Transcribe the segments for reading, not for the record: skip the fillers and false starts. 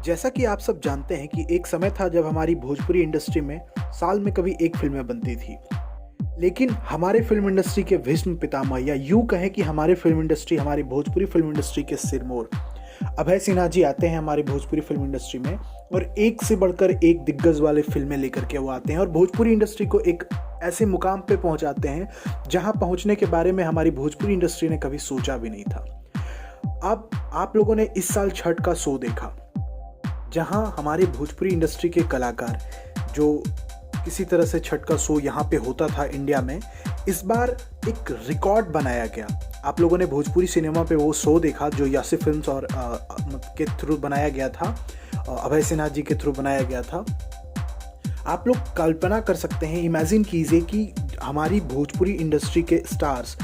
जैसा कि आप सब जानते हैं कि एक समय था जब हमारी भोजपुरी इंडस्ट्री में साल में कभी एक फिल्में बनती थी। लेकिन हमारे फिल्म इंडस्ट्री के भीष्म पितामह या यूँ कहें कि हमारी भोजपुरी फिल्म इंडस्ट्री के सिरमौर अभय सिन्हा जी आते हैं हमारी भोजपुरी फिल्म इंडस्ट्री में और एक से बढ़कर एक दिग्गज वाले फिल्में लेकर के वो आते हैं और भोजपुरी इंडस्ट्री को एक ऐसे मुकाम पे पहुंचाते हैं जहां पहुंचने के बारे में हमारी भोजपुरी इंडस्ट्री ने कभी सोचा भी नहीं था। अब आप लोगों ने इस साल छठ का शो देखा, जहां हमारी भोजपुरी इंडस्ट्री के कलाकार जो किसी तरह से छठ का शो यहाँ पे होता था इंडिया में, इस बार एक रिकॉर्ड बनाया गया। आप लोगों ने भोजपुरी सिनेमा पे वो शो देखा जो यासी फिल्म्स और के थ्रू बनाया गया था, अभय सिन्हा जी के थ्रू बनाया गया था। आप लोग कल्पना कर सकते हैं, इमेजिन कीजिए कि हमारी भोजपुरी इंडस्ट्री के स्टार्स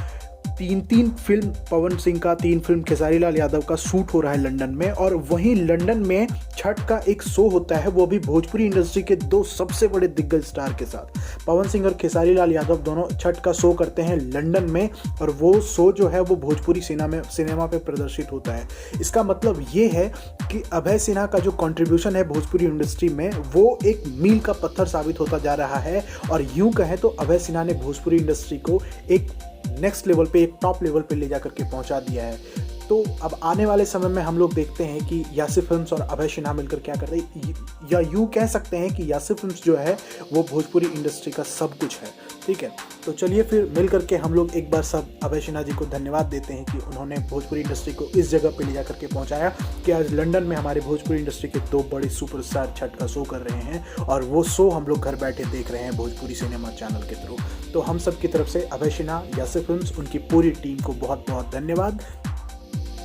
तीन फिल्म पवन सिंह का, 3 फिल्म खेसारी लाल यादव का शूट हो रहा है लंदन में, और वहीं लंदन में छठ का एक शो होता है, वो भी भोजपुरी इंडस्ट्री के 2 सबसे बड़े दिग्गज स्टार के साथ। पवन सिंह और खेसारी लाल यादव दोनों छठ का शो करते हैं लंदन में, और वो शो जो है वो भोजपुरी सिनेमा पे प्रदर्शित होता है। इसका मतलब ये है कि अभय सिन्हा का जो कंट्रीब्यूशन है भोजपुरी इंडस्ट्री में वो एक मील का पत्थर साबित होता जा रहा है। और यूँ कहें तो अभय सिन्हा ने भोजपुरी इंडस्ट्री को एक नेक्स्ट लेवल पे, एक टॉप लेवल पे ले जा करके पहुंचा दिया है। तो अब आने वाले समय में हम लोग देखते हैं कि यासी फिल्म्स और अभय सिन्हा मिलकर क्या करते हैं, या यूँ कह सकते हैं कि यासी फिल्म्स जो है वो भोजपुरी इंडस्ट्री का सब कुछ है। ठीक है, तो चलिए फिर मिल करके हम लोग एक बार सब अभय सिन्हा जी को धन्यवाद देते हैं कि उन्होंने भोजपुरी इंडस्ट्री को इस जगह पे ले जा करके पहुंचाया कि आज लंदन में हमारे भोजपुरी इंडस्ट्री के 2 बड़े सुपरस्टार छठ का शो कर रहे हैं, और वो शो हम लोग घर बैठे देख रहे हैं भोजपुरी सिनेमा चैनल के थ्रू। तो हम सब की तरफ से अभय सिन्हा, यासी फिल्म्स, उनकी पूरी टीम को बहुत बहुत धन्यवाद।